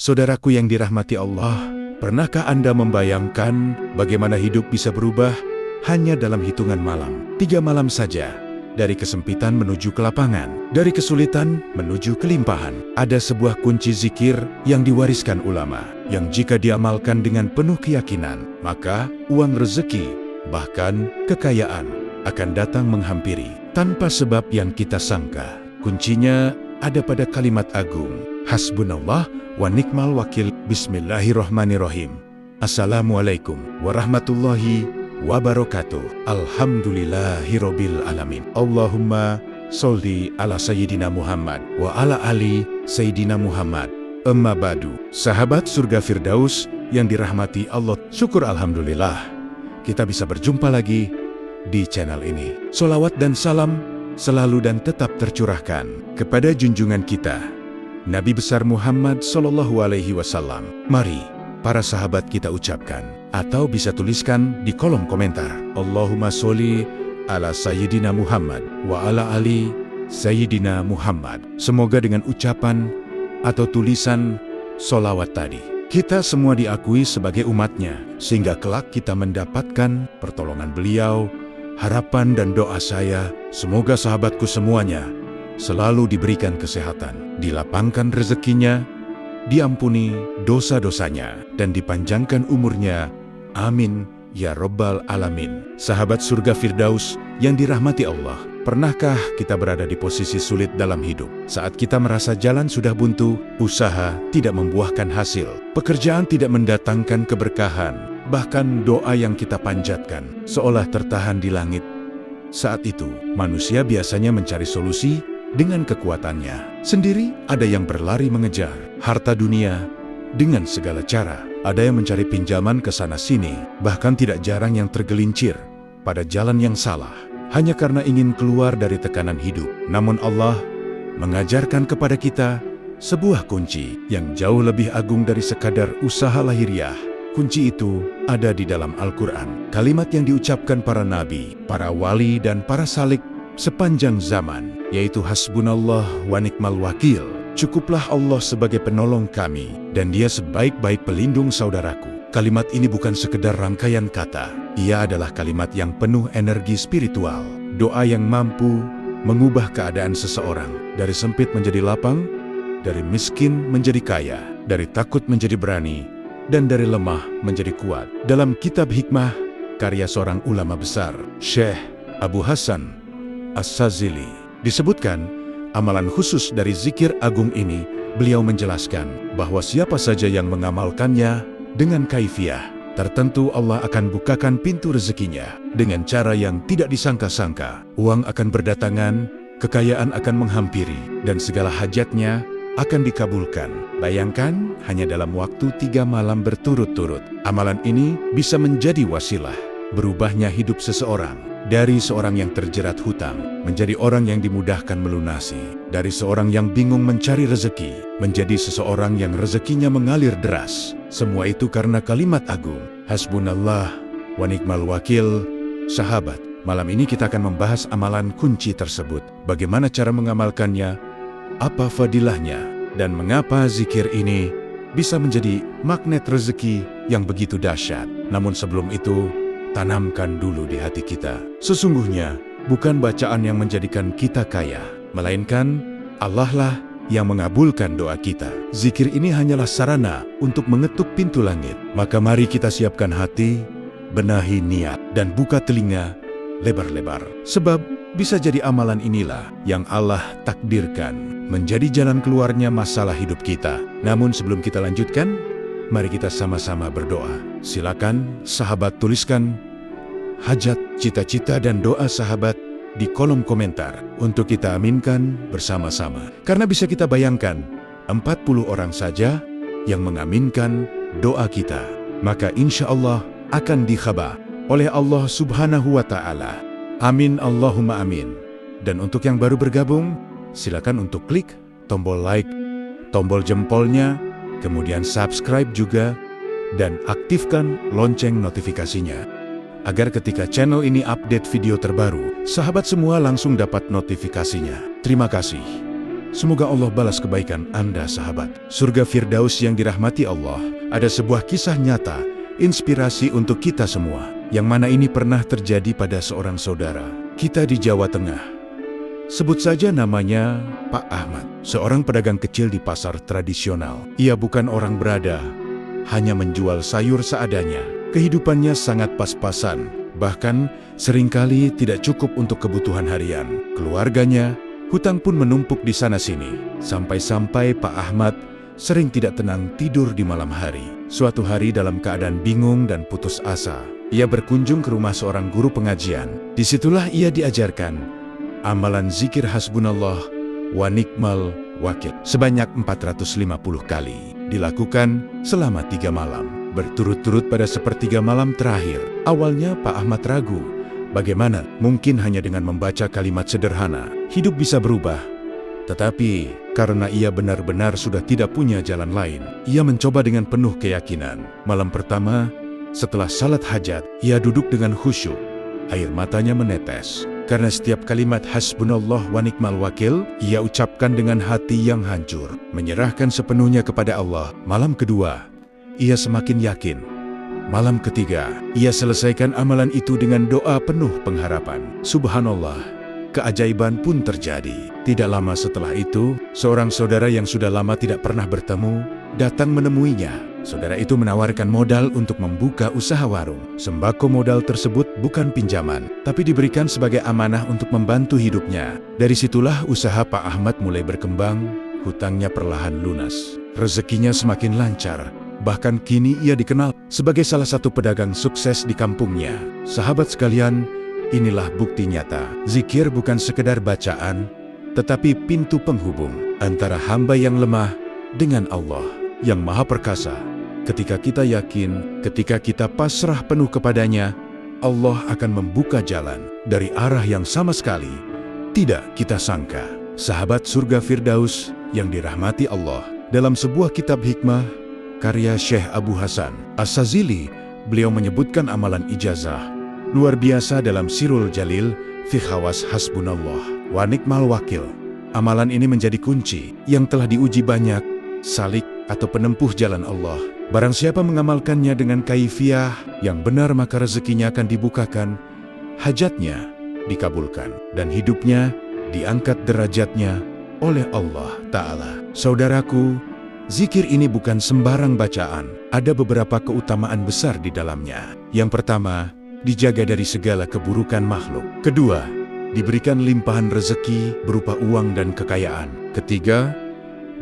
Saudaraku yang dirahmati Allah, pernahkah Anda membayangkan bagaimana hidup bisa berubah hanya dalam hitungan malam? 3 malam saja, dari kesempitan menuju kelapangan, dari kesulitan menuju kelimpahan. Ada sebuah kunci zikir yang diwariskan ulama, yang jika diamalkan dengan penuh keyakinan, maka uang rezeki, bahkan kekayaan, akan datang menghampiri tanpa sebab yang kita sangka. Kuncinya ada pada kalimat agung, Hasbunallah wa ni'mal wakil. Bismillahirrahmanirrahim. Assalamualaikum warahmatullahi wabarakatuh. Alhamdulillahirabbil alamin. Allahumma sholli ala sayyidina Muhammad wa ala ali sayyidina Muhammad. Amma ba'du. Sahabat surga Firdaus yang dirahmati Allah, syukur alhamdulillah kita bisa berjumpa lagi di channel ini. Sholawat dan salam selalu dan tetap tercurahkan kepada junjungan kita, Nabi besar Muhammad SAW. Mari para sahabat kita ucapkan, atau bisa tuliskan di kolom komentar, Allahumma sholli ala sayyidina Muhammad wa ala ali sayyidina Muhammad. Semoga dengan ucapan atau tulisan sholawat tadi, kita semua diakui sebagai umatnya, sehingga kelak kita mendapatkan pertolongan beliau. Harapan dan doa saya, semoga sahabatku semuanya selalu diberikan kesehatan, dilapangkan rezekinya, diampuni dosa-dosanya, dan dipanjangkan umurnya. Amin, ya Rabbal Alamin. Sahabat surga Firdaus yang dirahmati Allah, pernahkah kita berada di posisi sulit dalam hidup? Saat kita merasa jalan sudah buntu, usaha tidak membuahkan hasil, pekerjaan tidak mendatangkan keberkahan, bahkan doa yang kita panjatkan seolah tertahan di langit. Saat itu, manusia biasanya mencari solusi dengan kekuatannya sendiri. Ada yang berlari mengejar harta dunia dengan segala cara. Ada yang mencari pinjaman ke sana-sini, bahkan tidak jarang yang tergelincir pada jalan yang salah, hanya karena ingin keluar dari tekanan hidup. Namun Allah mengajarkan kepada kita sebuah kunci yang jauh lebih agung dari sekadar usaha lahiriah. Kunci itu ada di dalam Al-Quran. Kalimat yang diucapkan para nabi, para wali, dan para salik sepanjang zaman, yaitu Hasbunallah wa ni'mal wakil. Cukuplah Allah sebagai penolong kami, dan Dia sebaik-baik pelindung saudaraku. Kalimat ini bukan sekedar rangkaian kata. Ia adalah kalimat yang penuh energi spiritual. Doa yang mampu mengubah keadaan seseorang dari sempit menjadi lapang, dari miskin menjadi kaya, dari takut menjadi berani, dan dari lemah menjadi kuat. Dalam kitab Hikmah, karya seorang ulama besar, Syekh Abu Hasan As-Sazili, disebutkan amalan khusus dari zikir agung ini. Beliau menjelaskan bahwa siapa saja yang mengamalkannya dengan kaifiah tertentu, Allah akan bukakan pintu rezekinya dengan cara yang tidak disangka-sangka. Uang akan berdatangan, kekayaan akan menghampiri, dan segala hajatnya akan dikabulkan. Bayangkan, hanya dalam waktu 3 malam berturut-turut, amalan ini bisa menjadi wasilah berubahnya hidup seseorang. Dari seorang yang terjerat hutang, menjadi orang yang dimudahkan melunasi. Dari seorang yang bingung mencari rezeki, menjadi seseorang yang rezekinya mengalir deras. Semua itu karena kalimat agung, Hasbunallah wa ni'mal wakil. Sahabat, malam ini kita akan membahas amalan kunci tersebut. Bagaimana cara mengamalkannya, apa fadilahnya, dan mengapa zikir ini bisa menjadi magnet rezeki yang begitu dahsyat. Namun sebelum itu, tanamkan dulu di hati kita, sesungguhnya bukan bacaan yang menjadikan kita kaya, melainkan Allah lah yang mengabulkan doa kita. Zikir ini hanyalah sarana untuk mengetuk pintu langit. Maka mari kita siapkan hati, benahi niat, dan buka telinga lebar-lebar. Sebab bisa jadi amalan inilah yang Allah takdirkan menjadi jalan keluarnya masalah hidup kita. Namun sebelum kita lanjutkan, mari kita sama-sama berdoa. Silakan sahabat tuliskan hajat, cita-cita, dan doa sahabat di kolom komentar untuk kita aminkan bersama-sama. Karena bisa kita bayangkan, 40 orang saja yang mengaminkan doa kita, maka insya Allah akan dikhabah oleh Allah Subhanahu wa Ta'ala. Amin, Allahumma amin. Dan untuk yang baru bergabung, silakan untuk klik tombol like, tombol jempolnya, kemudian subscribe juga, dan aktifkan lonceng notifikasinya, agar ketika channel ini update video terbaru, sahabat semua langsung dapat notifikasinya. Terima kasih. Semoga Allah balas kebaikan Anda, sahabat. Surga Firdaus yang dirahmati Allah, ada sebuah kisah nyata, inspirasi untuk kita semua, yang mana ini pernah terjadi pada seorang saudara kita di Jawa Tengah. Sebut saja namanya Pak Ahmad, seorang pedagang kecil di pasar tradisional. Ia bukan orang berada, hanya menjual sayur seadanya. Kehidupannya sangat pas-pasan, bahkan seringkali tidak cukup untuk kebutuhan harian. Keluarganya, hutang pun menumpuk di sana-sini. Sampai-sampai Pak Ahmad sering tidak tenang tidur di malam hari. Suatu hari dalam keadaan bingung dan putus asa, ia berkunjung ke rumah seorang guru pengajian. Disitulah ia diajarkan amalan zikir hasbunallah wa ni'mal wakil sebanyak 450 kali. Dilakukan selama 3 malam, berturut-turut pada sepertiga malam terakhir. Awalnya Pak Ahmad ragu, bagaimana mungkin hanya dengan membaca kalimat sederhana hidup bisa berubah. Tetapi karena ia benar-benar sudah tidak punya jalan lain, ia mencoba dengan penuh keyakinan. Malam pertama, setelah salat hajat, ia duduk dengan khusyuk. Air matanya menetes, karena setiap kalimat hasbunallah wa ni'mal wakil ia ucapkan dengan hati yang hancur, menyerahkan sepenuhnya kepada Allah. Malam kedua, ia semakin yakin. Malam ketiga, ia selesaikan amalan itu dengan doa penuh pengharapan. Subhanallah, keajaiban pun terjadi. Tidak lama setelah itu, seorang saudara yang sudah lama tidak pernah bertemu datang menemuinya. Saudara itu menawarkan modal untuk membuka usaha warung. Sembako modal tersebut bukan pinjaman, tapi diberikan sebagai amanah untuk membantu hidupnya. Dari situlah usaha Pak Ahmad mulai berkembang, hutangnya perlahan lunas. Rezekinya semakin lancar, bahkan kini ia dikenal sebagai salah satu pedagang sukses di kampungnya. Sahabat sekalian, inilah bukti nyata. Zikir bukan sekedar bacaan, tetapi pintu penghubung antara hamba yang lemah dengan Allah yang Maha Perkasa. Ketika kita yakin, ketika kita pasrah penuh kepadanya, Allah akan membuka jalan dari arah yang sama sekali tidak kita sangka. Sahabat surga Firdaus yang dirahmati Allah, dalam sebuah kitab hikmah karya Syekh Abu Hasan As-Sazili, beliau menyebutkan amalan ijazah luar biasa dalam Sirul Jalil fi khawas hasbunallah wa ni'mal wakil. Amalan ini menjadi kunci yang telah diuji banyak salik atau penempuh jalan Allah. Barang siapa mengamalkannya dengan kaifiah yang benar, maka rezekinya akan dibukakan, hajatnya dikabulkan, dan hidupnya diangkat derajatnya oleh Allah Ta'ala. Saudaraku, zikir ini bukan sembarang bacaan. Ada beberapa keutamaan besar di dalamnya. Yang pertama, dijaga dari segala keburukan makhluk. Kedua, diberikan limpahan rezeki berupa uang dan kekayaan. Ketiga,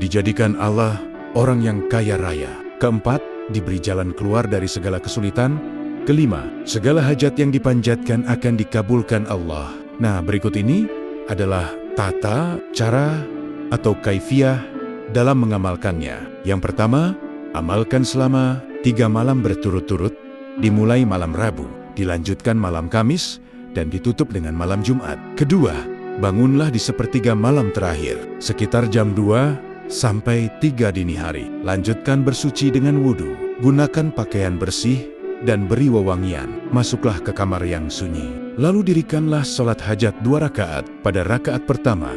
dijadikan Allah orang yang kaya raya. Keempat, diberi jalan keluar dari segala kesulitan. Kelima, segala hajat yang dipanjatkan akan dikabulkan Allah. Nah, berikut ini adalah tata, cara, atau kaifiah dalam mengamalkannya. Yang pertama, amalkan selama 3 malam berturut-turut, dimulai malam Rabu, dilanjutkan malam Kamis, dan ditutup dengan malam Jumat. Kedua, bangunlah di sepertiga malam terakhir, sekitar jam 2 sampai 3 dini hari. Lanjutkan bersuci dengan wudhu, gunakan pakaian bersih, dan beri wewangian. Masuklah ke kamar yang sunyi. Lalu dirikanlah sholat hajat 2 rakaat. Pada rakaat pertama,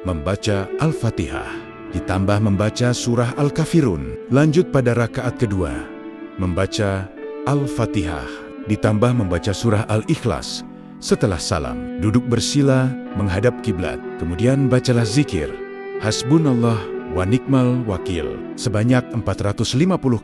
membaca Al-Fatihah, ditambah membaca surah Al-Kafirun. Lanjut pada rakaat kedua, membaca Al-Fatihah, ditambah membaca surah Al-Ikhlas. Setelah salam, duduk bersila menghadap kiblat. Kemudian bacalah zikir hasbunallah wa ni'mal wakil sebanyak 450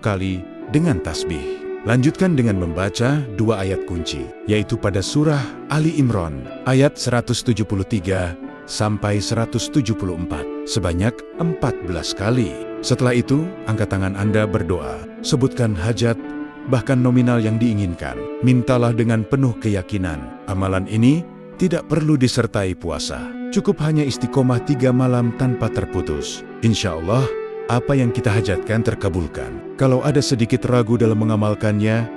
kali dengan tasbih. Lanjutkan dengan membaca 2 ayat kunci, yaitu pada surah Ali Imran ayat 173 sampai 174 sebanyak 14 kali. Setelah itu, angkat tangan Anda berdoa, sebutkan hajat, bahkan nominal yang diinginkan. Mintalah dengan penuh keyakinan. Amalan ini tidak perlu disertai puasa. Cukup hanya istiqomah 3 malam tanpa terputus. Insya Allah, apa yang kita hajatkan terkabulkan. Kalau ada sedikit ragu dalam mengamalkannya,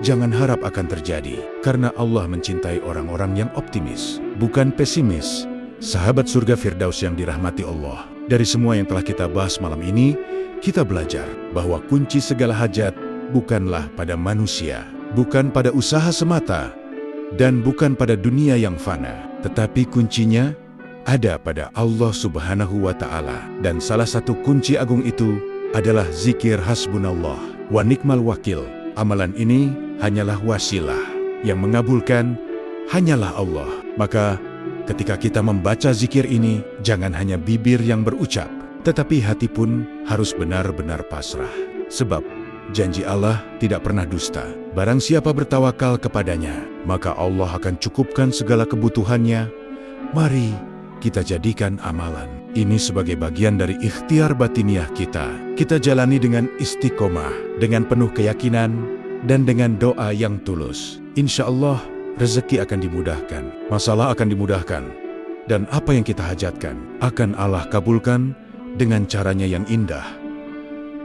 jangan harap akan terjadi. Karena Allah mencintai orang-orang yang optimis, bukan pesimis. Sahabat surga Firdaus yang dirahmati Allah. Dari semua yang telah kita bahas malam ini, kita belajar bahwa kunci segala hajat bukanlah pada manusia, bukan pada usaha semata, dan bukan pada dunia yang fana. Tetapi kuncinya ada pada Allah Subhanahu wa Ta'ala. Dan salah satu kunci agung itu adalah zikir hasbunallah wa nikmal wakil. Amalan ini hanyalah wasilah, yang mengabulkan hanyalah Allah. Maka ketika kita membaca zikir ini, jangan hanya bibir yang berucap, tetapi hati pun harus benar-benar pasrah. Sebab janji Allah tidak pernah dusta. Barang siapa bertawakal kepadanya, maka Allah akan cukupkan segala kebutuhannya. Mari kita jadikan amalan ini sebagai bagian dari ikhtiar batiniah kita. Kita jalani dengan istiqomah, dengan penuh keyakinan, dan dengan doa yang tulus. Insya Allah, rezeki akan dimudahkan, masalah akan dimudahkan, dan apa yang kita hajatkan akan Allah kabulkan dengan caranya yang indah.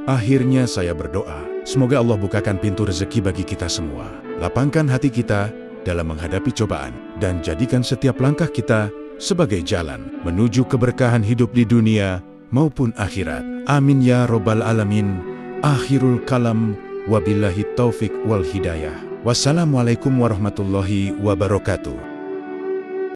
Akhirnya saya berdoa, semoga Allah bukakan pintu rezeki bagi kita semua. Lapangkan hati kita dalam menghadapi cobaan, dan jadikan setiap langkah kita sebagai jalan menuju keberkahan hidup di dunia maupun akhirat. Amin ya Robbal Alamin. Akhirul kalam, wabillahi taufik wal hidayah. Wassalamualaikum warahmatullahi wabarakatuh.